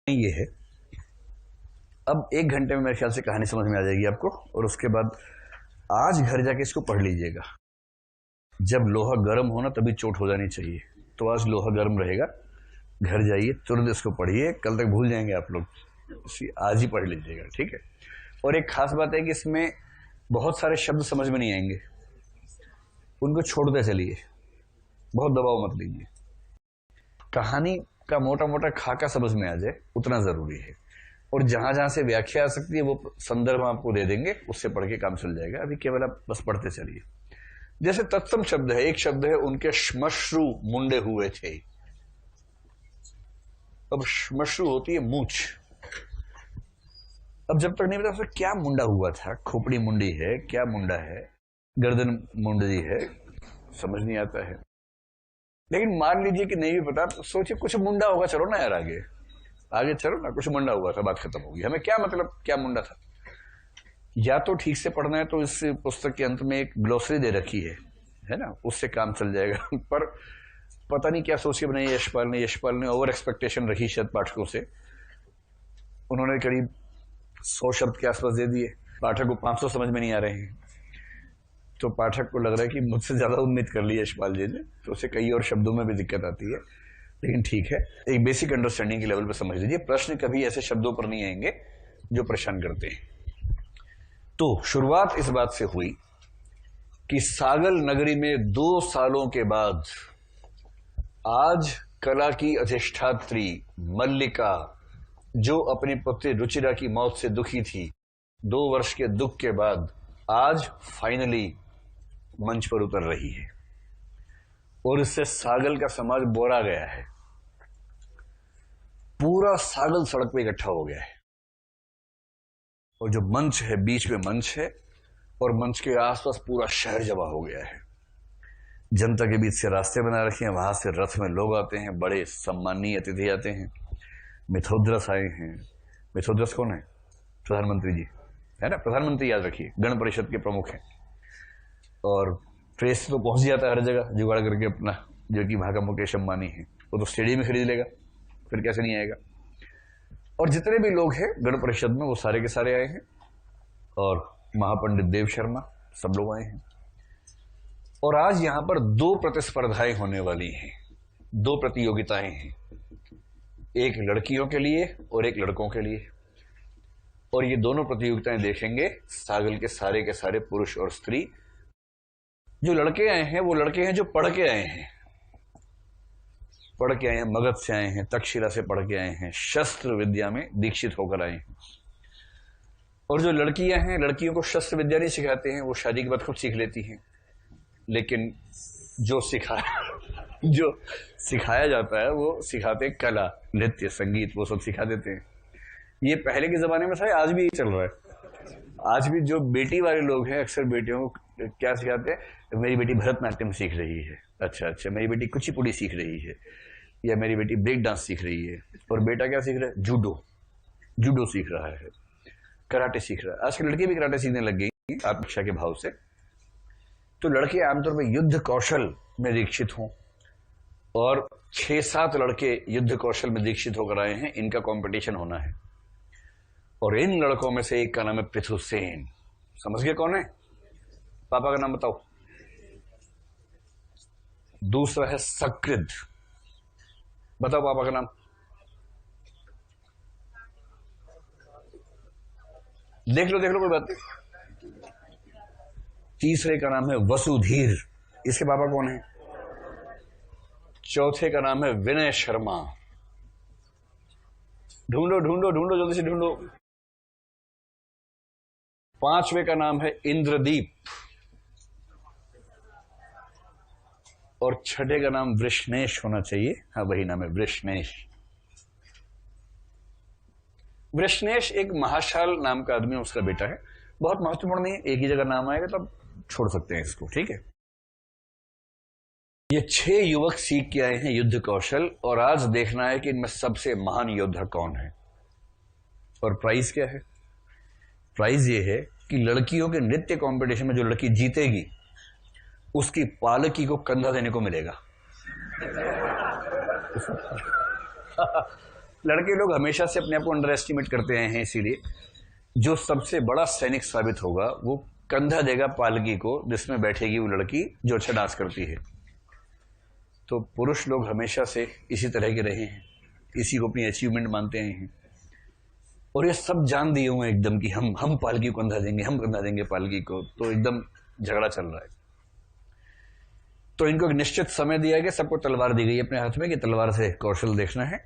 ये है। अब 1 घंटे में मेरे ख्याल से कहानी समझ में आ जाएगी आपको, और उसके बाद आज घर जाके इसको पढ़ लीजिएगा। जब लोहा गर्म हो ना तभी चोट हो जानी चाहिए, तो आज लोहा गर्म रहेगा, घर जाइए तुरंत इसको पढ़िए, कल तक भूल जाएंगे आप लोग, आज ही पढ़ लीजिएगा, ठीक है। और एक खास बात है कि इसमें बहुत सारे शब्द समझ में नहीं आएंगे, उनको छोड़ते चलिए, बहुत दबाव मत लीजिए। कहानी का मोटा मोटा खाका समझ में आ जाए उतना जरूरी है, और जहां जहां से व्याख्या आ सकती है वो संदर्भ आपको दे देंगे, उससे पढ़ के काम चल जाएगा। अभी केवल आप बस पढ़ते चलिए। जैसे तत्सम शब्द है, एक शब्द है उनके श्मश्रु मुंडे हुए थे। अब श्मश्रु होती है मूछ। अब जब तक नहीं पता उसमें क्या मुंडा हुआ था, खोपड़ी मुंडी है, क्या मुंडा है, गर्दन मुंडी है, समझ नहीं आता है। लेकिन मान लीजिए कि नहीं भी पता, तो सोचिए कुछ मुंडा होगा, चलो ना यार आगे आगे चलो ना, कुछ मुंडा हुआ था, बात खत्म होगी। हमें क्या मतलब क्या मुंडा था, या तो ठीक से पढ़ना है तो इस पुस्तक के अंत में एक ग्लोसरी दे रखी है ना, उससे काम चल जाएगा। पर पता नहीं क्या सोच के बनाई यशपाल ने ओवर एक्सपेक्टेशन रखी शायद पाठकों से। उन्होंने करीब 100 शब्द के आसपास दे दिए, पाठक को 500 समझ में नहीं आ रहे हैं, तो पाठक को लग रहा है कि मुझसे ज्यादा उम्मीद कर ली यशपाल जी ने, तो उसे कई और शब्दों में भी दिक्कत आती है। लेकिन ठीक है, एक बेसिक अंडरस्टैंडिंग के लेवल पर समझ लीजिए। प्रश्न कभी ऐसे शब्दों पर नहीं आएंगे जो परेशान करते हैं। तो शुरुआत इस बात से हुई कि सागल नगरी में 2 सालों के बाद आज कला की अधिष्ठात्री मल्लिका, जो अपनी पुत्री रुचिरा की मौत से दुखी थी, 2 वर्ष के दुख के बाद आज फाइनली मंच पर उतर रही है, और इससे सागल का समाज बोरा गया है। पूरा सागल सड़क पे इकट्ठा हो गया है, और जो मंच है, बीच में मंच है, और मंच के आसपास पूरा शहर जमा हो गया है। जनता के बीच से रास्ते बना रखे हैं, वहां से रथ में लोग आते हैं, बड़े सम्मानीय अतिथि आते हैं। मिथोद्रस आए हैं। मिथोद्रस कौन है? प्रधानमंत्री जी, है ना, प्रधानमंत्री याद रखिए, गण परिषद के प्रमुख हैं। और प्रेस तो पहुंच जाता है हर जगह जुगाड़ करके अपना, जो कि वहां का मुकेश अंबानी है, वो तो स्टेडियम में खरीद लेगा, फिर कैसे नहीं आएगा। और जितने भी लोग हैं गण परिषद में, वो सारे के सारे आए हैं, और महापंडित देव शर्मा, सब लोग आए हैं। और आज यहां पर 2 प्रतिस्पर्धाएं होने वाली हैं, 2 प्रतियोगिताएं हैं, एक लड़कियों के लिए और एक लड़कों के लिए। और ये दोनों प्रतियोगिताएं देखेंगे सागल के सारे पुरुष और स्त्री। जो लड़के आए हैं वो लड़के हैं जो पढ़ के आए हैं, मगध से आए हैं, तक्षशिला से पढ़ के आए हैं, शस्त्र विद्या में दीक्षित होकर आए हैं। और जो लड़कियां हैं, लड़कियों को शस्त्र विद्या नहीं सिखाते हैं, वो शादी के बाद खुद सीख लेती हैं। लेकिन जो सिखाया जाता है वो सिखाते हैं कला, नृत्य, संगीत, वो सब सिखा देते हैं। ये पहले के जमाने में था, आज भी चल रहा है। आज भी जो बेटी वाले लोग हैं अक्सर बेटियों को क्या सिखाते हैं, मेरी बेटी भरतनाट्यम सीख रही है, अच्छा, मेरी बेटी कुचिपुड़ी सीख रही है, या मेरी बेटी ब्रेक डांस सीख रही है। और बेटा क्या सीख रहा है? जूडो सीख रहा है, कराटे सीख रहा है। आजकल लड़की भी कराटे सीखने लग गई आत्मरक्षा के भाव से। तो लड़के आमतौर पर युद्ध कौशल में दीक्षित हों, और 6-7 लड़के युद्ध कौशल में दीक्षित होकर आए हैं, इनका कंपटीशन होना है। और इन लड़कों में से एक का नाम है पृथुसेन। समझ गए कौन है? पापा का नाम बताओ। दूसरा है सकृद, बताओ पापा का नाम। देख लो कोई बात नहीं। तीसरे का नाम है वसुधीर, इसके पापा कौन है? चौथे का नाम है विनय शर्मा। ढूंढो जल्दी से ढूंढो। 5वें का नाम है इंद्रदीप, और 6ठे का नाम वृषनेश होना चाहिए। हाँ, वही नाम है, वृषनेश। वृषनेश एक महाशाल नाम का आदमी, उसका बेटा है। बहुत महत्वपूर्ण नहीं है, एक ही जगह नाम आएगा तो आप छोड़ सकते हैं इसको, ठीक है। ये 6 युवक सीख के आए हैं युद्ध कौशल, और आज देखना है कि इनमें सबसे महान योद्धा कौन है। और प्राइज क्या है? प्राइज ये है कि लड़कियों के नृत्य कंपटीशन में जो लड़की जीतेगी उसकी पालकी को कंधा देने को मिलेगा। लड़के लोग हमेशा से अपने आप को अंडर एस्टिमेट करते हैं, इसीलिए जो सबसे बड़ा सैनिक साबित होगा वो कंधा देगा पालकी को जिसमें बैठेगी वो लड़की जो अच्छा डांस करती है। तो पुरुष लोग हमेशा से इसी तरह के रहे हैं, इसी को अपनी अचीवमेंट मानते हैं, और ये सब जान दिए हुए हैं एकदम कि हम पालकी को कंधा देंगे, हम कंधा देंगे पालकी को। तो एकदम झगड़ा चल रहा है। तो इनको एक निश्चित समय दिया गया, सबको तलवार दी गई अपने हाथ में कि तलवार से कौशल देखना है,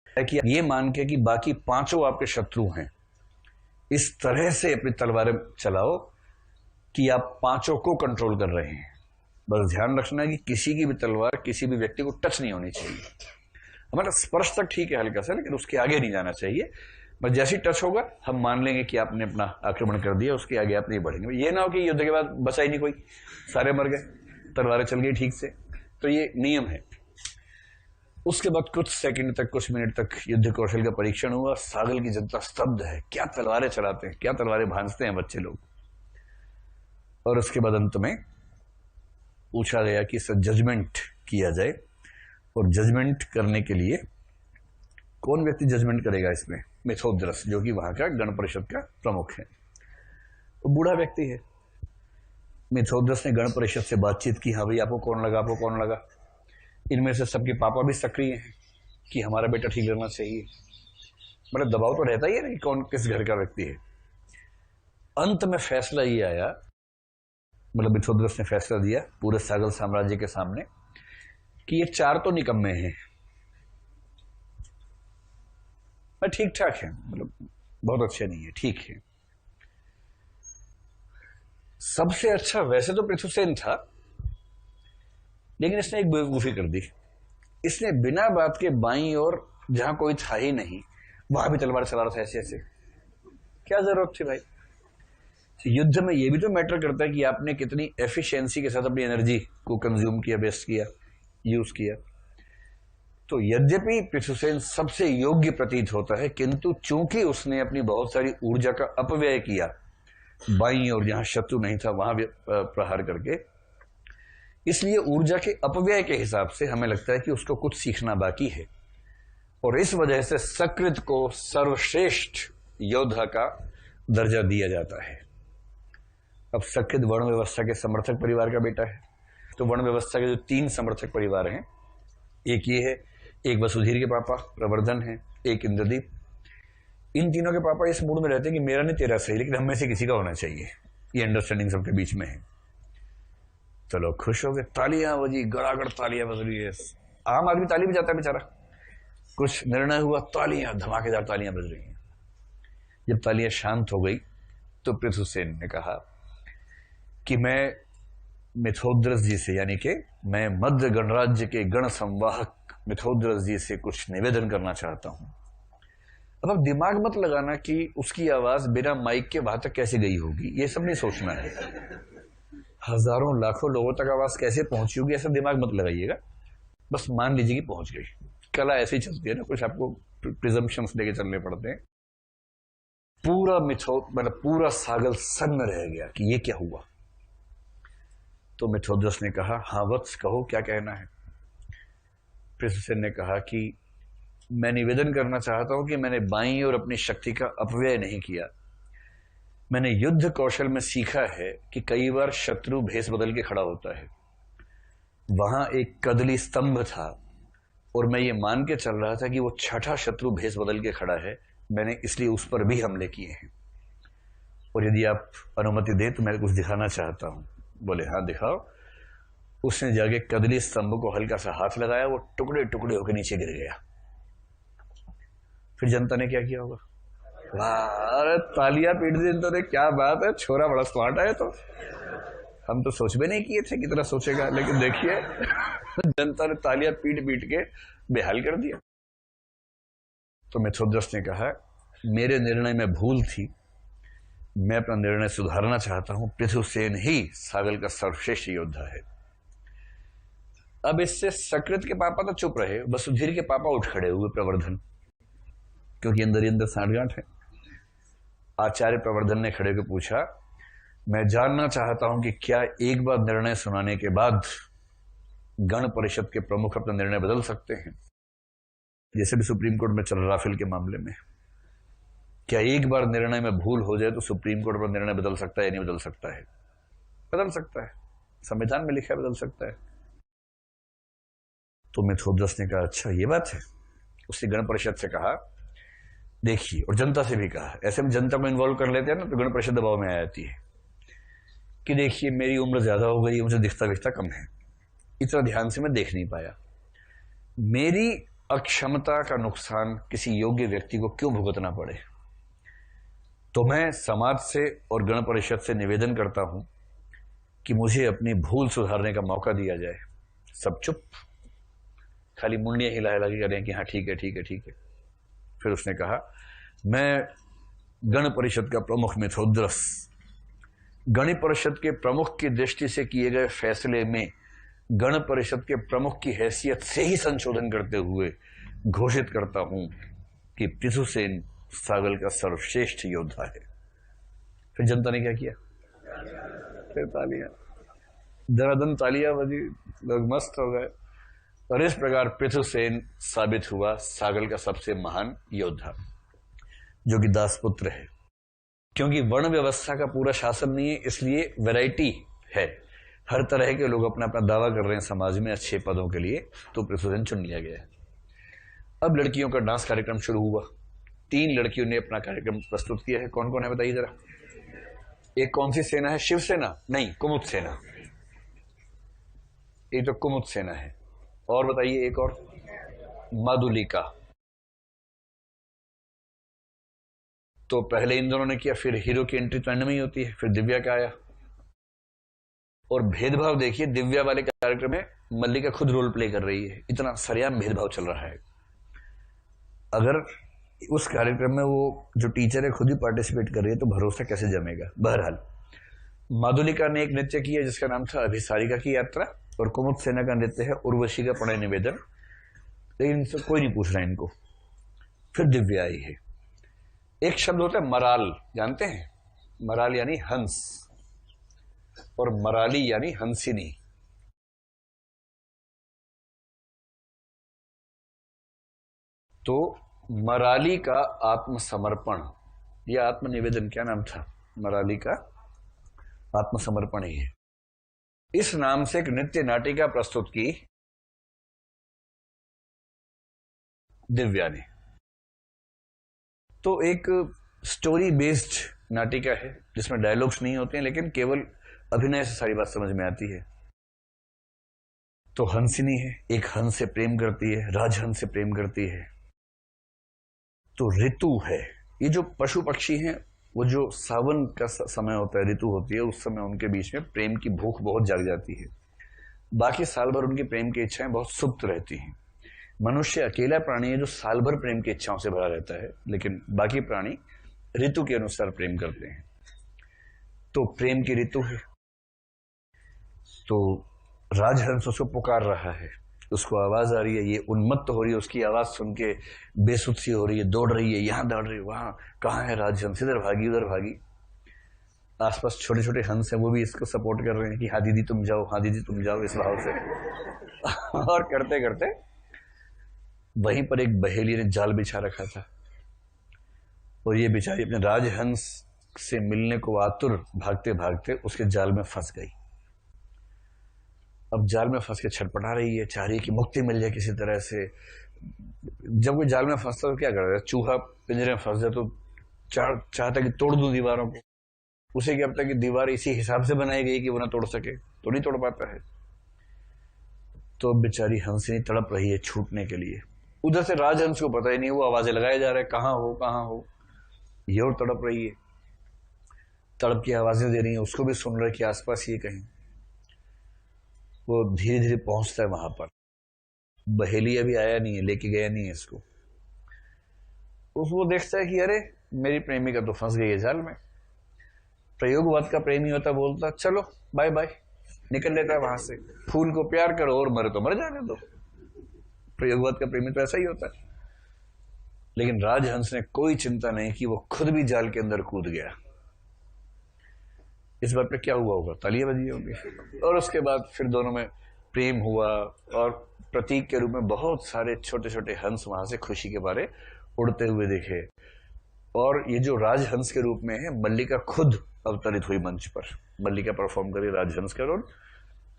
कि ये मान के कि बाकी पांचों आपके शत्रु हैं, इस तरह से अपनी तलवारें चलाओ कि आप पांचों को कंट्रोल कर रहे हैं। बस ध्यान रखना है कि किसी की भी तलवार किसी भी व्यक्ति को टच नहीं होनी चाहिए। हमारा स्पर्श तक ठीक है हल्का सा, लेकिन उसके आगे नहीं जाना चाहिए। बस जैसे ही टच होगा हम मान लेंगे कि आपने अपना आक्रमण कर दिया, उसके आगे आप नहीं बढ़ेंगे। ये ना हो कि युद्ध के बाद बचा ही नहीं कोई, सारे मर गए, तलवारें चल गई ठीक से। तो ये नियम है। उसके बाद कुछ सेकंड तक, कुछ मिनट तक युद्ध कौशल का परीक्षण हुआ। सागल की जनता स्तब्ध है, क्या तलवारें चलाते हैं, क्या तलवारें भांजते हैं बच्चे लोग। और उसके बाद अंत में पूछा गया कि इसका जजमेंट किया जाए, और जजमेंट करने के लिए कौन व्यक्ति जजमेंट करेगा इसमें? मिथोद्रस, जो कि वहां का गण परिषद का प्रमुख है। वो बूढ़ा व्यक्ति है। मिथोद्रस ने गण परिषद से बातचीत की, हाँ भाई आपको कौन लगा, आपको कौन लगा। इनमें से सबके पापा भी सक्रिय हैं कि हमारा बेटा ठीक रहना चाहिए। मतलब दबाव तो रहता ही है ना कि कौन किस घर का व्यक्ति है। अंत में फैसला ये आया, मतलब मिथोद्रस ने फैसला दिया पूरे सागल साम्राज्य के सामने कि ये चार तो निकम्मे हैं, ठीक ठाक है, मतलब बहुत अच्छे नहीं है, ठीक है। सबसे अच्छा वैसे तो पृथुसेन था, लेकिन इसने एक बेवकूफी कर दी। इसने बिना बात के बाईं ओर, जहां कोई था ही नहीं, वहां भी तलवार चला रहा था ऐसे ऐसे। क्या जरूरत थी भाई? युद्ध में यह भी तो मैटर करता है कि आपने कितनी एफिशिएंसी के साथ अपनी एनर्जी को कंज्यूम किया, वेस्ट किया, यूज किया। तो यद्यपि पृथुसेन सबसे योग्य प्रतीत होता है, किंतु चूंकि उसने अपनी बहुत सारी ऊर्जा का अपव्यय किया बाईं ओर जहां शत्रु नहीं था वहां प्रहार करके, इसलिए ऊर्जा के अपव्यय के हिसाब से हमें लगता है कि उसको कुछ सीखना बाकी है। और इस वजह से सकृत को सर्वश्रेष्ठ योद्धा का दर्जा दिया जाता है। अब सकृत वर्ण व्यवस्था के समर्थक परिवार का बेटा है। तो वर्ण व्यवस्था के जो तीन समर्थक परिवार हैं, एक ये है, एक वसुधीर के पापा प्रवर्धन है, एक इंद्रदीप। इन तीनों के पापा इस मूड में रहते हैं कि मेरा नहीं तेरा सही, लेकिन हम में से किसी का होना चाहिए। ये अंडरस्टैंडिंग सबके बीच में है। तो लोग खुश हो गए, तालियां बजी, गड़ागड़ तालियां बज रही है। आम आदमी ताली बजाता है बेचारा। कुछ निर्णय हुआ, तालियां, धमाकेदार तालियां बज रही हैं। जब तालियां शांत हो गई तो पृथुसेन ने कहा कि मैं मिथोद्रस जी से, यानी कि मैं मध्य गणराज्य के गण संवाहक मिथोद्रस जी से कुछ निवेदन करना चाहता हूं। अब आप दिमाग मत लगाना कि उसकी आवाज बिना माइक के वहां तक कैसे गई होगी, ये सब नहीं सोचना है। हजारों लाखों लोगों तक आवाज कैसे पहुंची होगी, ऐसा दिमाग मत लगाइएगा। बस मान लीजिए कि पहुंच गई। कला ऐसे ही चलती है ना, कुछ आपको प्रिजम्पशंस लेके चलने पड़ते हैं। पूरा मतलब पूरा सागल सन्न रह गया कि ये क्या हुआ। तो मिथोद्रस ने कहा, हाँ वत्स कहो, क्या कहना है। पृथुसेन ने कहा कि मैं निवेदन करना चाहता हूं कि मैंने बाईं और अपनी शक्ति का अपव्यय नहीं किया। मैंने युद्ध कौशल में सीखा है कि कई बार शत्रु भेष बदल के खड़ा होता है। वहां एक कदली स्तंभ था और मैं ये मान के चल रहा था कि वो छठा शत्रु भेष बदल के खड़ा है, मैंने इसलिए उस पर भी हमले किए हैं। और यदि आप अनुमति दें तो मैं कुछ दिखाना चाहता हूं। बोले हाँ दिखाओ। उसने जाके कदली स्तंभ को हल्का सा हाथ लगाया, वो टुकड़े टुकड़े होकर नीचे गिर गया। फिर जनता ने क्या किया होगा? वाह, अरे तालियां पीट दी जनता ने, क्या बात है, छोरा बड़ा स्मार्ट है। तो हम तो सोच भी नहीं किए थे कितना सोचेगा, लेकिन देखिए जनता ने तालियां पीट पीट के बेहाल कर दिया। तो मिथोद्रस ने कहा, मेरे निर्णय में भूल थी, मैं अपना निर्णय सुधारना चाहता हूं। पृथुसेन ही सागल का सर्वश्रेष्ठ योद्धा है। अब इससे सकृत के पापा तो चुप रहे, वसुधीर के पापा उठ खड़े हुए, प्रवर्धन, क्योंकि अंदर ही अंदर सांठगांठ है। आचार्य प्रवर्धन ने खड़े होकर पूछा, मैं जानना चाहता हूं कि क्या एक बार निर्णय सुनाने के बाद गण परिषद के प्रमुख अपना निर्णय बदल सकते हैं? जैसे भी सुप्रीम कोर्ट में चल रहा राफेल के मामले में, क्या एक बार निर्णय में भूल हो जाए तो सुप्रीम कोर्ट पर निर्णय बदल सकता है या नहीं बदल सकता है? बदल सकता है, संविधान में लिखा है बदल सकता है। तो मिथोदस ने कहा अच्छा ये बात है। उसने गण परिषद से कहा देखिए, और जनता से भी कहा, ऐसे में जनता को इन्वॉल्व कर लेते हैं ना तो गण परिषद दबाव में आ जाती है कि देखिए मेरी उम्र ज्यादा हो गई, मुझे दिखता दिखता कम है, इतना ध्यान से मैं देख नहीं पाया, मेरी अक्षमता का नुकसान किसी योग्य व्यक्ति को क्यों भुगतना पड़े, तो मैं समाज से और गण परिषद से निवेदन करता हूं कि मुझे अपनी भूल सुधारने का मौका दिया जाए। सब चुप, खाली मुंडियां हिला हिला के कह रहे हैं कि हाँ ठीक है ठीक है ठीक है। फिर उसने कहा मैं गण परिषद का प्रमुख मिथोदस गण परिषद के प्रमुख की दृष्टि से किए गए फैसले में गण परिषद के प्रमुख की हैसियत से ही संशोधन करते हुए घोषित करता हूं कि पृथुसेन सागल का सर्वश्रेष्ठ योद्धा है। फिर जनता ने क्या किया? फिर तालियां, दरादन तालियां बजी, लोग मस्त हो गए। और इस प्रकार पृथुसेन साबित हुआ सागल का सबसे महान योद्धा, जो कि दासपुत्र है। क्योंकि वर्ण व्यवस्था का पूरा शासन नहीं है, इसलिए वैरायटी है, हर तरह के लोग अपना अपना दावा कर रहे हैं समाज में अच्छे पदों के लिए, तो पृथुसेन चुन लिया गया है। अब लड़कियों का डांस कार्यक्रम शुरू हुआ। 3 लड़कियों ने अपना कार्यक्रम प्रस्तुत किया है। कौन कौन है बताइए जरा। एक कौन सी सेना है? शिवसेना नहीं, कुमुद सेना। एक तो कुमुद सेना है, और बताइए एक और, माधुलिका। तो पहले इन दोनों ने किया, फिर हीरो की एंट्री तो एंड में ही होती है, फिर दिव्या का आया। और भेदभाव देखिए, दिव्या वाले कार्यक्रम में मल्लिका खुद रोल प्ले कर रही है। इतना सरेआम भेदभाव चल रहा है। अगर उस कार्यक्रम में वो जो टीचर है खुद ही पार्टिसिपेट कर रही है तो भरोसा कैसे जमेगा। बहरहाल माधुलिका ने एक नृत्य किया जिसका नाम था अभिसारिका की यात्रा, और कुमुद सेना का नृत्य है उर्वशी का प्रणय निवेदन। लेकिन इनसे कोई नहीं पूछ रहा इनको। फिर दिव्या आई है। एक शब्द होता है मराल, जानते हैं? मराल यानी हंस, और मराली यानी हंसिनी। तो मराली का आत्मसमर्पण या आत्मनिवेदन, क्या नाम था? मराली का आत्मसमर्पण ही है। इस नाम से एक नृत्य नाटिका प्रस्तुत की दिव्या ने। तो एक स्टोरी बेस्ड नाटिका है जिसमें डायलॉग्स नहीं होते हैं, लेकिन केवल अभिनय से सारी बात समझ में आती है। तो हंसिनी है, एक हंस से प्रेम करती है, राजहंस से प्रेम करती है। तो ऋतु है, ये जो पशु पक्षी हैं, वो जो सावन का समय होता है, ऋतु होती है, उस समय उनके बीच में प्रेम की भूख बहुत जाग जाती है। बाकी साल भर उनकी प्रेम की इच्छाएं बहुत सुप्त रहती हैं। मनुष्य अकेला प्राणी है जो साल भर प्रेम की इच्छाओं से भरा रहता है, लेकिन बाकी प्राणी ऋतु के अनुसार प्रेम करते हैं। तो प्रेम की ऋतु है। तो राजहंस उसको पुकार रहा है, उसको आवाज आ रही है, ये उन्मत्त हो रही है, उसकी आवाज सुन के बेसुध सी हो रही है, दौड़ रही है, यहां दौड़ रही है, वहां, कहाँ है राजहंस, इधर भागी उधर भागी। आसपास छोटे छोटे हंस हैं, वो भी इसको सपोर्ट कर रहे हैं कि हाँ दीदी तुम जाओ, हाँ दीदी तुम जाओ, इस भाव से। और करते करते वहीं पर एक बहेली ने जाल बिछा रखा था, और ये बेचारी अपने राजहंस से मिलने को आतुर भागते भागते उसके जाल में फंस गई। अब जाल में फंस के छटपटा रही है, चाह रही है कि मुक्ति मिल जाए किसी तरह से। जब कोई जाल में फंसता तो क्या कर रहा है? चूहा पिंजरे में फंस जाए तो चाहता कि तोड़ दूं दीवारों को। उसे क्या पता कि दीवार इसी हिसाब से बनाई गई कि वो ना तोड़ सके, तो नहीं तोड़ पाता है। तो बेचारी हंसिनी तड़प रही है छूटने के लिए। उधर से राजहंस को पता ही नहीं, वो आवाजें लगाए जा रहे हैं, कहाँ हो कहाँ हो। ये और तड़प रही है, तड़प की आवाजें दे रही है, उसको भी सुन रहे कि आसपास ये कहीं। वो धीरे धीरे पहुंचता है वहां पर। बहेली अभी आया नहीं है, लेके गया नहीं है इसको। उसको देखता है कि अरे मेरी प्रेमिका तो फंस गई है जाल में। प्रयोगवाद का प्रेमी होता, बोलता चलो बाय बाय, निकल लेता है वहां से। फूल को प्यार करो और मरे तो मर जाने दो। प्रयोगवाद का प्रेमी तो ऐसा ही होता है। लेकिन राजहंस ने कोई चिंता नहीं की, वो खुद भी जाल के अंदर कूद गया। इस बात पे क्या हुआ होगा? तालियां बजी होंगी। और उसके बाद फिर दोनों में प्रेम हुआ और प्रतीक के रूप में बहुत सारे छोटे छोटे हंस वहां से खुशी के बारे उड़ते हुए दिखे। और ये जो राजहंस के रूप में है, मल्लिका खुद अवतरित हुई मंच पर। मल्लिका परफॉर्म करी राजहंस का रोल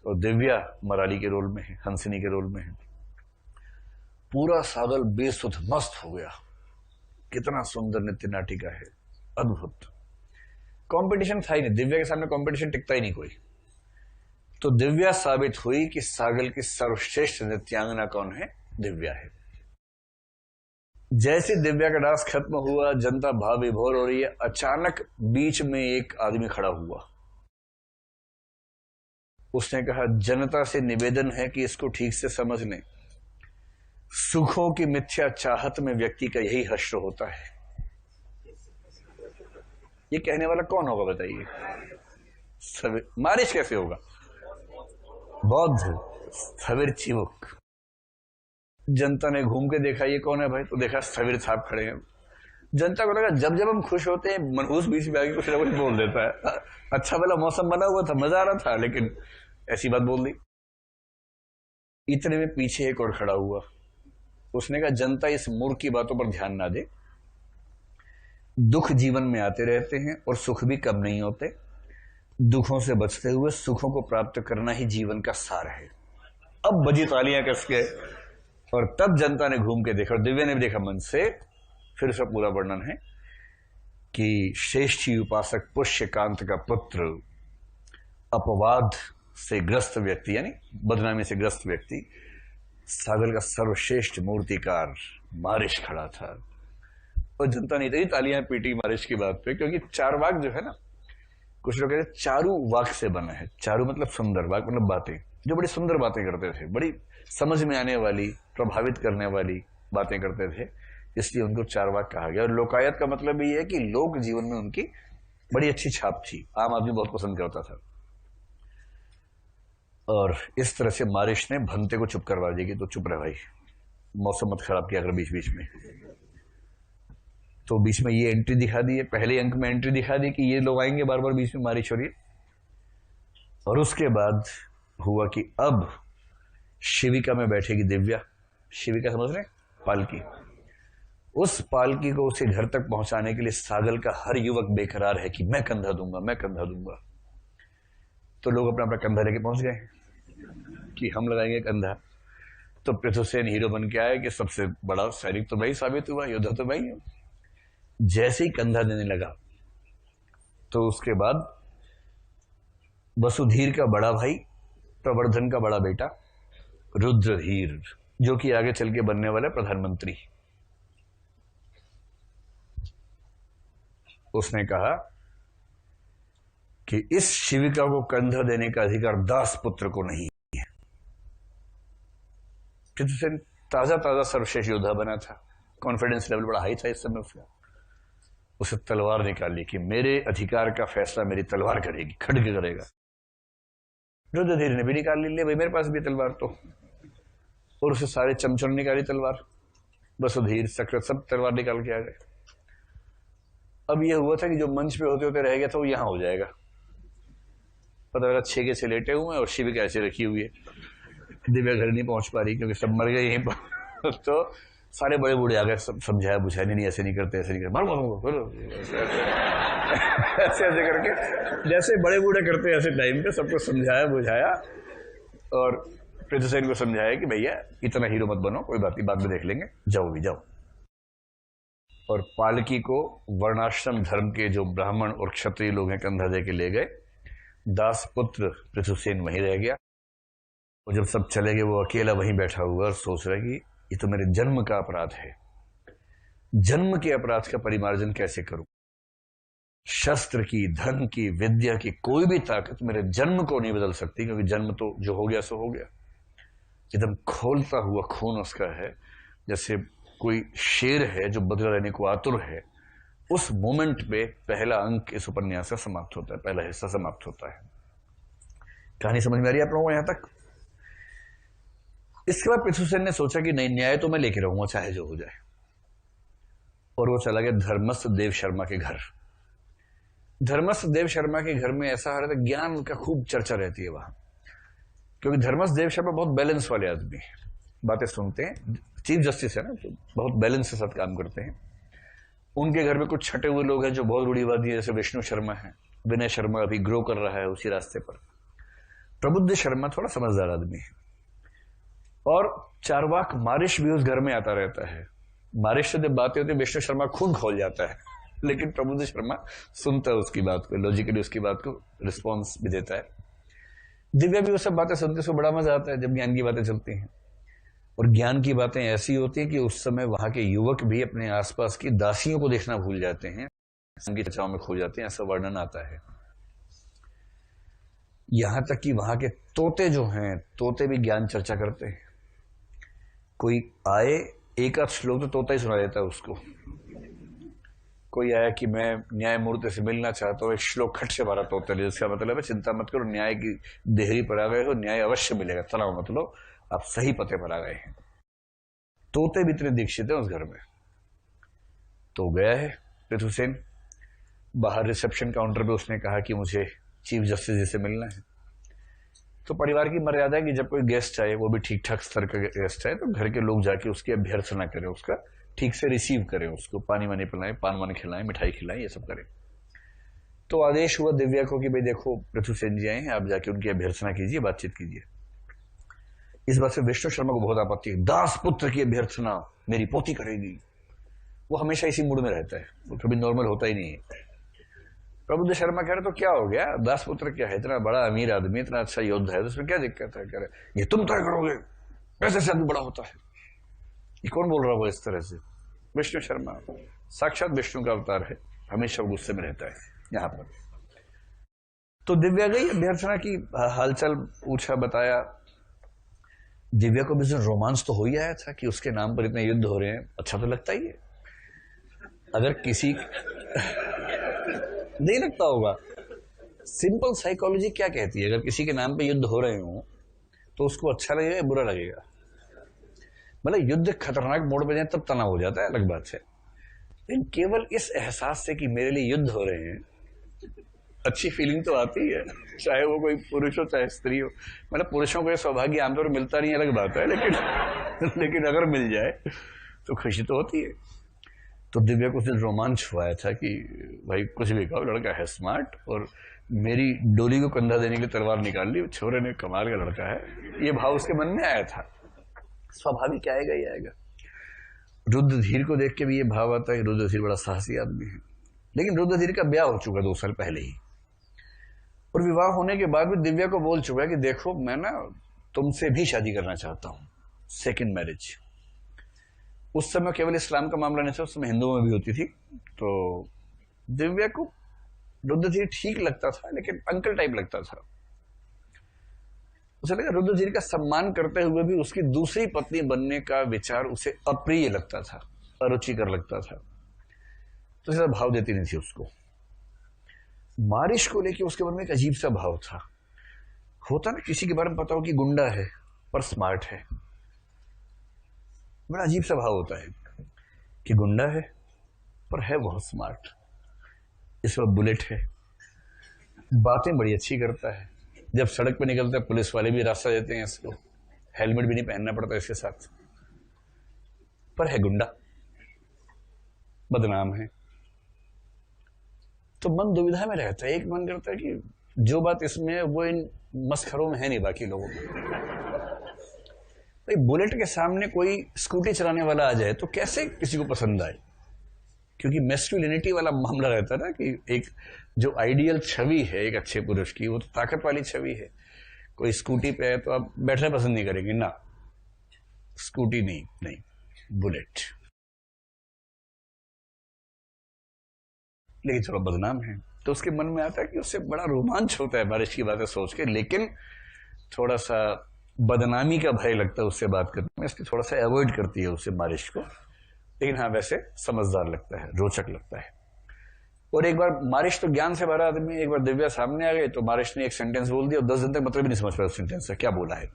और दिव्या मराली के रोल में है, हंसिनी के रोल में है। पूरा सागल बेसुध मस्त हो गया। कितना सुंदर नृत्य नाटिका है, अद्भुत। कंपटीशन था ही नहीं, दिव्या के सामने कंपटीशन टिकता ही नहीं कोई। तो दिव्या साबित हुई कि सागल की सर्वश्रेष्ठ नृत्यांगना कौन है, दिव्या है। जैसे दिव्या का डांस खत्म हुआ, जनता भाव विभोर हो रही है, अचानक बीच में एक आदमी खड़ा हुआ। उसने कहा, जनता से निवेदन है कि इसको ठीक से समझ लें, सुखों की मिथ्या चाहत में व्यक्ति का यही हश्र होता है। ये कहने वाला कौन होगा बताइए? मारिश कैसे होगा? बौद्ध स्थविर चिवुक। जनता ने घूम के देखा, ये कौन है भाई? तो देखा स्थविर साहब खड़े हैं। जनता को लगा जब जब हम खुश होते हैं मनहूस बीच में आगे कुछ ना कुछ बोल देता है। अच्छा भला मौसम बना हुआ था, मजा आ रहा था, लेकिन ऐसी बात बोल दी। इतने में पीछे एक और खड़ा हुआ। उसने कहा, जनता इस मूर्ख की बातों पर ध्यान ना दे। दुख जीवन में आते रहते हैं और सुख भी कम नहीं होते। दुखों से बचते हुए सुखों को प्राप्त करना ही जीवन का सार है। अब बजी तालियां कस के, और तब जनता ने घूम के देखा और दिव्या ने भी देखा मन से। फिर उसका पूरा वर्णन है कि श्रेष्ठी उपासक पुष्यकांत का पुत्र, अपवाद से ग्रस्त व्यक्ति यानी बदनामी से ग्रस्त व्यक्ति, सागर का सर्वश्रेष्ठ मूर्तिकार मारिश खड़ा था। और जनता ने इतनी तालियां पीटी मारिश की बात पे, क्योंकि चारवाक जो है ना, कुछ लोग कहते हैं चारू वाक से बना है। चारू मतलब सुंदर, वाक मतलब बातें, जो बड़ी सुंदर बातें करते थे, बड़ी समझ में आने वाली, प्रभावित करने वाली बातें करते थे, इसलिए उनको चारवाक कहा गया। और लोकायत का मतलब ये है कि लोक जीवन में उनकी बड़ी अच्छी छाप थी, आम आदमी बहुत पसंद करता था। और इस तरह से मारिश ने भंते को चुप करवा दी कि तो चुप रहे भाई, मौसम मत खराब किया कर बीच बीच में। तो बीच में ये एंट्री दिखा दी है, पहले अंक में एंट्री दिखा दी कि ये लोग आएंगे बार बार बीच में मारिश हो रही है। और उसके बाद हुआ कि अब शिविका में बैठेगी दिव्या। शिविका समझ रहे? पालकी। उस पालकी को उसे घर तक पहुंचाने के लिए सागल का हर युवक बेकरार है कि मैं कंधा दूंगा, मैं कंधा दूंगा। तो लोग अपना अपना कंधा लेके पहुंच गए कि हम लगाएंगे कंधा। तो पृथुसेन हीरो बन के आया कि सबसे बड़ा सैनिक तो भाई साबित हुआ, योद्धा तो भाई। जैसे ही कंधा देने लगा तो उसके बाद वसुधीर का बड़ा भाई, प्रवर्धन का बड़ा बेटा रुद्रधीर, जो कि आगे चल के बनने वाला प्रधानमंत्री, उसने कहा कि इस शिविका को कंधा देने का अधिकार दास पुत्र को नहीं है। पृथुसेन ताजा ताजा सर्वश्रेष्ठ योद्धा बना था, कॉन्फिडेंस लेवल बड़ा हाई था इस समय उसका। उसे तलवार निकाली कि मेरे अधिकार का फैसला मेरी तलवार करेगी, खड्ग करेगा। रुद्रधीर ने भी निकाल ली, भाई मेरे पास भी तलवार तो, और उसे सारे चमचों ने निकाली तलवार। वसुधीर, सकृत सब तलवार निकाल के आ गए। अब यह हुआ था कि जो मंच पे होते होते रह गया था वो यहां हो जाएगा। पता लगा 6 के 6 लेटे हुए हैं और शिविका ऐसे रखी हुई है। दिव्या घर नहीं पहुंच पा रही क्योंकि सब मर गए यहीं पर। तो सारे बड़े बूढ़े आ गए, सब समझाया बुझाया, नहीं ऐसे नहीं करते, ऐसे नहीं करते, मारो ऐसे ऐसे करके, जैसे बड़े बूढ़े करते हैं ऐसे टाइम पे सबको समझाया बुझाया। और पृथुसेन को समझाया कि भैया इतना हीरो मत बनो, कोई बात नहीं, बाद में देख लेंगे, जाओ भी जाओ। और पालकी को वर्णाश्रम धर्म के जो ब्राह्मण और क्षत्रिय लोग हैं कंधा दे के ले गए। दास पुत्र पृथुसेन वहीं रह गया। और जब सब चले गए वो अकेला वहीं बैठा हुआ और सोच रहा कि ये तो मेरे जन्म का अपराध है, जन्म के अपराध का परिमार्जन कैसे करूं? शस्त्र की, धन की, विद्या की कोई भी ताकत मेरे जन्म को नहीं बदल सकती, क्योंकि जन्म तो जो हो गया सो हो गया। एकदम खोलता हुआ खून उसका है, जैसे कोई शेर है जो बदला लेने को आतुर है। उस मोमेंट पे पहला अंक इस उपन्यास का समाप्त होता है, पहला हिस्सा समाप्त होता है। कहानी समझ में आ रही है आप लोगों को यहां तक? इसके बाद पृथुसेन ने सोचा कि नहीं, न्याय तो मैं लेके रहूंगा चाहे जो हो जाए। और वो चला गया धर्मस्थ देव शर्मा के घर। धर्मस्थ देव शर्मा के घर में ऐसा हो रहा था, ज्ञान का खूब चर्चा रहती है वहां। क्योंकि धर्मस देव शर्मा बहुत बैलेंस वाले आदमी हैं, बातें सुनते हैं, चीफ जस्टिस है ना, तो बहुत बैलेंस के साथ काम करते हैं। उनके घर में कुछ छटे हुए लोग हैं जो बहुत रूढ़िवादी है, जैसे विष्णु शर्मा है, विनय शर्मा अभी ग्रो कर रहा है उसी रास्ते पर। प्रबुद्ध शर्मा थोड़ा समझदार आदमी है, और चारवाक मारिश भी उस घर में आता रहता है। मारिश से जब बातें होती है विष्णु शर्मा खून खोल जाता है, लेकिन प्रबुद्ध शर्मा सुनता है उसकी बात को, लॉजिकली उसकी बात को रिस्पॉन्स भी देता है। दिव्या भी वो सब बातें सुनते, उसको बड़ा मजा आता है जब ज्ञान की बातें चलती हैं। और ज्ञान की बातें ऐसी होती हैं कि उस समय वहां के युवक भी अपने आसपास की दासियों को देखना भूल जाते हैं, उनकी चर्चाओं में खो जाते हैं, ऐसा वर्णन आता है। यहां तक कि वहां के तोते जो हैं, तोते भी ज्ञान चर्चा करते हैं। कोई आए, एक आध श्लोक तो तोता ही सुना देता है उसको। कोई आया कि मैं न्यायमूर्ति से मिलना चाहता हूँ, एक श्लोक खट से मारा तोते ने, जिसका मतलब है चिंता मत करो, न्याय की देहरी पर आ गए हो, न्याय अवश्य मिलेगा, तनाव मत लो, आप सही पते पर आ गए हैं। तोते भी इतने दीक्षित है उस घर में। तो गया है पृथुसेन, बाहर रिसेप्शन काउंटर पे उसने कहा कि मुझे चीफ जस्टिस जी से मिलना है। तो परिवार की मर्यादा है कि जब कोई गेस्ट आए, वो भी ठीक ठाक स्तर का गेस्ट आए, तो घर के लोग जाके उसकी अभ्यर्थना करें, उसका ठीक से रिसीव करें, उसको पानी वानी पिलाएं, पान वान खिलाएं, मिठाई खिलाएं, ये सब करें। तो आदेश हुआ दिव्या को कि भाई देखो पृथुसेन जी आए हैं, आप जाके उनकी अभ्यर्थना कीजिए, बातचीत कीजिए। इस बात से विष्णु शर्मा को बहुत आपत्ति है, दास पुत्र की अभ्यर्थना मेरी पोती करेगी। वो हमेशा इसी मूड में रहता है, वो कभी नॉर्मल होता ही नहीं है। प्रबुद्ध शर्मा कह रहे तो क्या हो गया, दास पुत्र क्या है, इतना बड़ा अमीर आदमी, इतना अच्छा योद्धा है, तो उसमें क्या दिक्कत है। कह रहे ये तुम तय करोगे, कैसे से आदमी बड़ा होता है। ये कौन बोल रहा है वो इस तरह से? विष्णु शर्मा साक्षात विष्णु का अवतार है, हमेशा गुस्से में रहता है यहां पर। तो दिव्या गई, अभ्यर्थना की, हालचाल पूछा, बताया। दिव्या को भी रोमांस तो हो ही आया था कि उसके नाम पर इतने युद्ध हो रहे हैं, अच्छा तो लगता ही है। अगर किसी नहीं लगता होगा, सिंपल साइकोलॉजी क्या कहती है, अगर किसी के नाम पे युद्ध हो रहे हो तो उसको अच्छा लगेगा या बुरा लगेगा? मतलब युद्ध खतरनाक मोड़ पे जाए तब तनाव हो जाता है, अलग बात है। लेकिन केवल इस एहसास से कि मेरे लिए युद्ध हो रहे हैं, अच्छी फीलिंग तो आती है, चाहे वो कोई पुरुष हो चाहे स्त्री हो। मतलब पुरुषों को यह सौभाग्य आमतौर पर मिलता नहीं, अलग बात है, लेकिन अगर मिल जाए तो खुशी तो होती है। तो दिव्या को उस दिन रोमांच हुआ था कि भाई कुछ भी कहो, लड़का है स्मार्ट, और मेरी डोली को कंधा देने के लिए तलवार निकाल ली, छोरे ने, कमाल का लड़का है। ये भाव उसके मन में आया था, स्वाभाविक आएगा ही आएगा। रुद्रधीर को देख के भी ये भाव आता है कि रुद्रधीर बड़ा साहसी आदमी है। लेकिन रुद्रधीर का ब्याह हो चुका 2 साल पहले ही, और विवाह होने के बाद भी दिव्या को बोल चुका है कि देखो मैं ना तुमसे भी शादी करना चाहता हूं, सेकंड मैरिज। उस समय केवल इस्लाम का मामला नहीं था, उस समय हिंदुओं में भी होती थी। तो दिव्या को रुद्रधीर ठीक लगता था, लेकिन अंकल टाइप लगता था। उसे लगा रुद्रधीर का सम्मान करते हुए भी उसकी दूसरी पत्नी बनने का विचार उसे अप्रिय लगता था, अरुचिकर लगता था, तो ज्यादा भाव देती नहीं थी उसको। मारिश को लेके उसके मन में एक अजीब सा भाव था। होता ना किसी के बारे में पता हो कि गुंडा है पर स्मार्ट है, बड़ा अजीब सा भाव होता है कि गुंडा है पर है बहुत स्मार्ट, इस वक्त बुलेट है, बातें बड़ी अच्छी करता है, जब सड़क पे निकलता है पुलिस वाले भी रास्ता देते हैं इसको, हेलमेट भी नहीं पहनना पड़ता इसके साथ, पर है गुंडा, बदनाम है। तो मन दुविधा में रहता है। एक मन करता है कि जो बात इसमें है वो इन मस्खरों में है नहीं बाकी लोगों में। भाई बुलेट के सामने कोई स्कूटी चलाने वाला आ जाए तो कैसे किसी को पसंद आए, क्योंकि मैस्कुलिनिटी वाला मामला रहता है ना कि एक जो आइडियल छवि है एक अच्छे पुरुष की, वो तो ताकत वाली छवि है। कोई स्कूटी पे है तो आप बैठना पसंद नहीं करेंगे ना, स्कूटी नहीं, बुलेट। लेकिन चलो बदनाम है, तो उसके मन में आता है कि उससे बड़ा रोमांच होता है बारिश की बातें सोच के, लेकिन थोड़ा सा बदनामी का भय लगता है उससे बात करने में, इसलिए थोड़ा सा अवॉइड करती है उससे बारिश को। लेकिन हाँ वैसे समझदार लगता है, रोचक लगता है। और एक बार मारिश तो ज्ञान से भरा आदमी, एक बार दिव्या सामने आ गई तो मारिश ने एक सेंटेंस बोल दिया और 10 दिन तक मतलब भी नहीं समझ पाया उस सेंटेंस से क्या बोला है।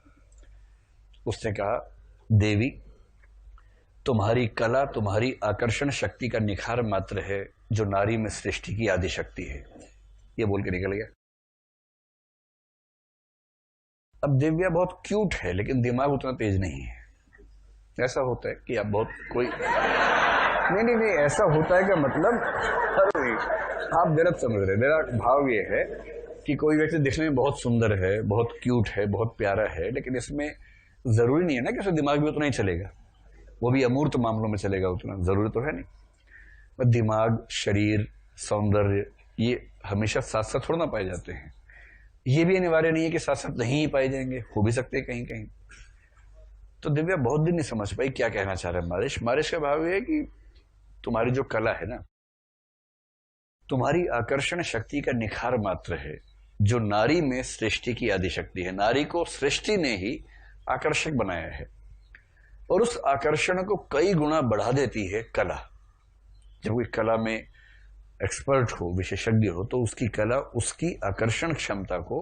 उसने कहा, देवी तुम्हारी कला तुम्हारी आकर्षण शक्ति का निखार मात्र है, जो नारी में सृष्टि की आदि शक्ति है। ये बोल के निकल गया। अब दिव्या बहुत क्यूट है लेकिन दिमाग उतना तेज नहीं है। ऐसा होता है कि आप बहुत कोई नहीं, ऐसा होता है का मतलब, अरे आप गलत समझ रहे हैं। मेरा भाव ये है कि कोई व्यक्ति दिखने में बहुत सुंदर है, बहुत क्यूट है, बहुत प्यारा है, लेकिन इसमें जरूरी नहीं है ना कि उसका दिमाग भी उतना ही चलेगा, वो भी अमूर्त मामलों में चलेगा उतना, जरूरी तो है नहीं। दिमाग, शरीर, सौंदर्य ये हमेशा साथ साथ थोड़ा ना पाए जाते हैं। ये भी अनिवार्य नहीं है कि साथ साथ नहीं पाए जाएंगे, हो भी सकते हैं कहीं कहीं। तो दिव्या बहुत दिन नहीं समझ पाई क्या कहना चाह रहा है मारिश। मारिश का भाव ये है कि तुम्हारी जो कला है ना, तुम्हारी आकर्षण शक्ति का निखार मात्र है, जो नारी में सृष्टि की आदि शक्ति है। नारी को सृष्टि ने ही आकर्षक बनाया है और उस आकर्षण को कई गुना बढ़ा देती है कला। जब कोई कला में एक्सपर्ट हो, विशेषज्ञ हो, तो उसकी कला उसकी आकर्षण क्षमता को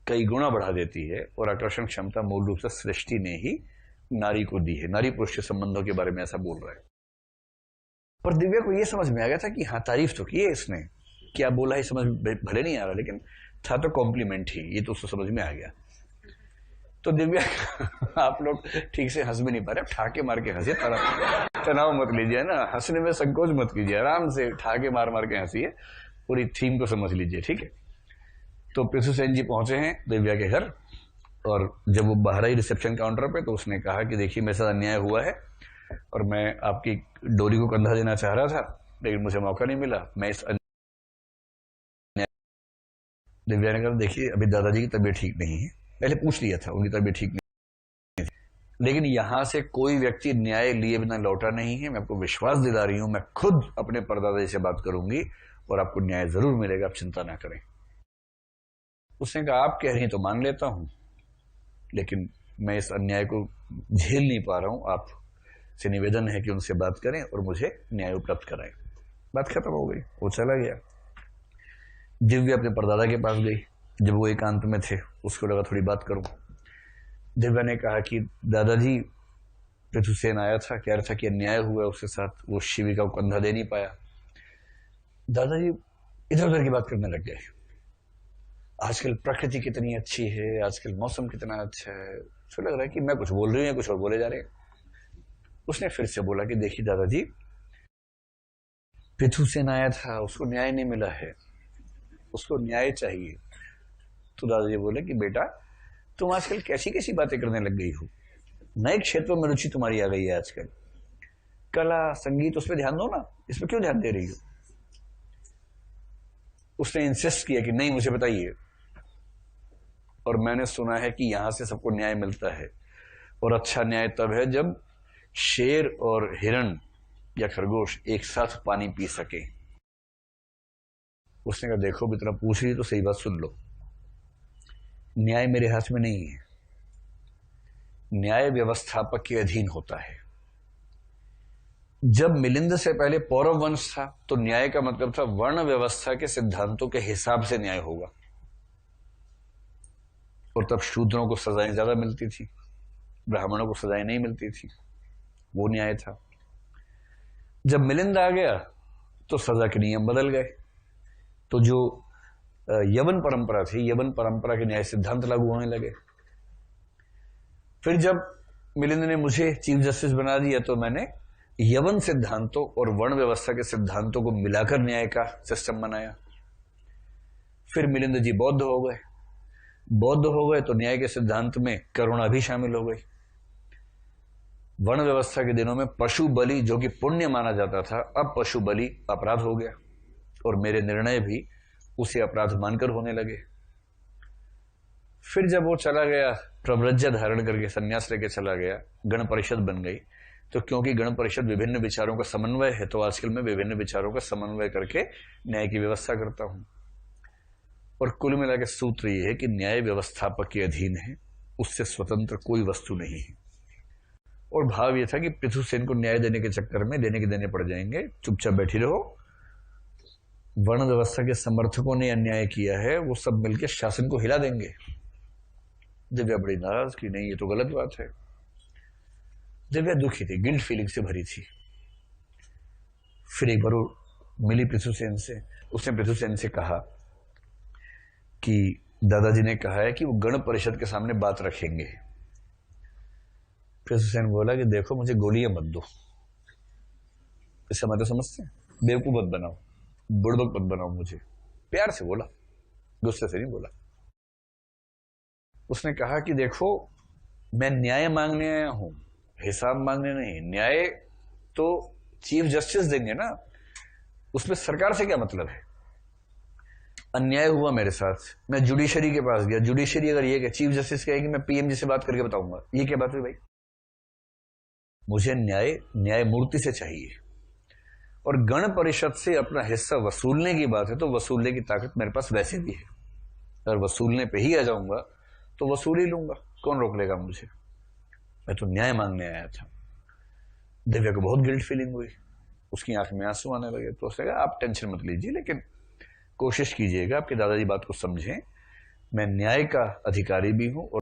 कई गुना बढ़ा देती है। और आकर्षण क्षमता मूल रूप से सृष्टि ने ही नारी को दी है। नारी पुरुष के संबंधों के बारे में ऐसा बोल रहा है। पर दिव्या को यह समझ में आ गया था कि हाँ, तारीफ तो की है इसने, क्या बोला है समझ भले नहीं आ रहा, लेकिन था तो कॉम्प्लीमेंट ही, ये तो उसको समझ में आ गया। तो दिव्या आप लोग ठीक से हंस भी नहीं पा रहे, ठाके मार के हंसिए, तनाव मत लीजिए ना, हंसने में संकोच मत कीजिए, आराम से ठाके मार मार के हंसिए, पूरी थीम को समझ लीजिए, ठीक है। तो पृथु सेन जी पहुंचे हैं दिव्या के घर, और जब वो बाहर आई रिसेप्शन काउंटर पे, तो उसने कहा कि देखिए मेरे साथ अन्याय हुआ है और मैं आपकी डोरी को कंधा देना चाह रहा था, लेकिन मुझे मौका नहीं मिला। मैं इस दिव्या ने कहा देखिए अभी दादाजी की तबीयत ठीक नहीं है, पहले पूछ लिया था उनकी तबीयत ठीक नहीं थी, लेकिन यहां से कोई व्यक्ति न्याय लिए बिना लौटा नहीं है। मैं आपको विश्वास दिला रही हूं, मैं खुद अपने परदादा से बात करूंगी और आपको न्याय जरूर मिलेगा, आप चिंता ना करें। उसने कहा आप कह रही हैं तो मान लेता हूं, लेकिन मैं इस अन्याय को झेल नहीं पा रहा हूं। आप से निवेदन है कि उनसे बात करें और मुझे न्याय उपलब्ध कराएं। बात खत्म हो गई, वो चला गया। दिव्या अपने परदादा के पास गई। जब वो एकांत में थे, उसको लगा थोड़ी बात करूं। दिव्या ने कहा कि दादाजी, पृथु सेन आया था, कह रहा था कि अन्याय हुआ उसके साथ, वो शिविका को कंधा दे नहीं पाया। दादाजी इधर उधर की बात करने लग गए। आजकल प्रकृति कितनी अच्छी है, आजकल मौसम कितना अच्छा है। तो लग रहा है कि मैं कुछ बोल रही हूँ, कुछ और बोले जा रहे हैं। उसने फिर से बोला कि देखिए दादाजी, पृथु सेन आया था, उसको न्याय नहीं मिला है, उसको न्याय चाहिए। तो दादाजी बोले कि बेटा, तुम आजकल कैसी कैसी बातें करने लग गई हो, नए क्षेत्रों में रुचि तुम्हारी आ गई है आजकल, कला संगीत, उस पर ध्यान दो ना, इस पर क्यों ध्यान दे रही हो। उसने इंसिस्ट किया कि नहीं, मुझे बताइए। और मैंने सुना है कि यहां से सबको न्याय मिलता है, और अच्छा न्याय तब है जब शेर और हिरण या खरगोश एक साथ पानी पी सके। उसने कहा देखो, इतना पूछ रही तो सही बात सुन लो, न्याय मेरे हाथ में नहीं है, न्याय व्यवस्थापक के अधीन होता है। जब मिलिंद से पहले पौरव वंश था, तो न्याय का मतलब था वर्ण व्यवस्था के सिद्धांतों के हिसाब से न्याय होगा, और तब शूद्रों को सजाएं ज्यादा मिलती थी, ब्राह्मणों को सजाएं नहीं मिलती थी, वो न्याय था। जब मिलिंद आ गया तो सजा के नियम बदल गए, तो जो यवन परंपरा थी, यवन परंपरा के न्याय सिद्धांत लागू होने लगे। फिर जब मिलिंद ने मुझे चीफ जस्टिस बना दिया, तो मैंने यवन सिद्धांतों और वर्ण व्यवस्था के सिद्धांतों को मिलाकर न्याय का सिस्टम बनाया। फिर मिलिंद जी बौद्ध हो गए, बौद्ध हो गए तो न्याय के सिद्धांत में करुणा भी शामिल हो गई। वर्ण व्यवस्था के दिनों में पशु बलि, जो कि पुण्य माना जाता था, अब पशु बलि अपराध हो गया, और मेरे निर्णय भी उसे अपराध मानकर होने लगे। फिर जब वो चला गया, प्रव्रज्य धारण करके संन्यास लेके चला गया, गण परिषद बन गई, तो क्योंकि गण परिषद विभिन्न विचारों का समन्वय है, तो आजकल मैं विभिन्न विचारों का समन्वय करके न्याय की व्यवस्था करता हूं। और कुल मिलाकर सूत्र यह है कि न्याय व्यवस्थापक के अधीन है, उससे स्वतंत्र कोई वस्तु नहीं है। और भाव यह था कि पृथु सेन को न्याय देने के चक्कर में देने के देने पड़ जाएंगे, चुपचाप बैठी रहो। वर्ण व्यवस्था के समर्थकों ने अन्याय किया है, वो सब मिलकर शासन को हिला देंगे। दिव्या बड़ी नाराज की, नहीं ये तो गलत बात है। दिव्या दुखी थी, गिल्ट फीलिंग से भरी थी। फिर एक बार वो मिली पृथु सेन से, उसने पृथु सेन से कहा कि दादाजी ने कहा है कि वो गण परिषद के सामने बात रखेंगे। फिर हुसैन बोला कि देखो मुझे गोलियां मत दो, इससे मतलब समझते हैं, बेवकूफ मत बनाओ, बुड़बक मत बनाओ मुझे। प्यार से बोला, गुस्से से नहीं बोला। उसने कहा कि देखो मैं न्याय मांगने आया हूं, हिसाब मांगने नहीं। न्याय तो चीफ जस्टिस देंगे ना, उसमें सरकार से क्या मतलब है। अन्याय हुआ मेरे साथ, मैं जुडिशरी के पास गया, जुडिशरी अगर ये चीफ जस्टिस कहेगी मैं पीएम जी से बात करके बताऊंगा, ये क्या बात हुई भाई। मुझे न्यायमूर्ति से चाहिए, और गण परिषद से अपना हिस्सा वसूलने की बात है तो वसूलने की ताकत मेरे पास वैसे भी है। अगर वसूलने पे ही आ जाऊंगा तो वसूल ही लूंगा, कौन रोक लेगा मुझे। मैं तो न्याय मांगने आया था। दिव्या को बहुत गिल्ट फीलिंग हुई, उसकी आंख में आंसू आने लगे। तो उसने कहा आप टेंशन मत लीजिए, लेकिन कोशिश कीजिएगा आपके दादाजी बात को समझें, मैं न्याय का अधिकारी भी हूं और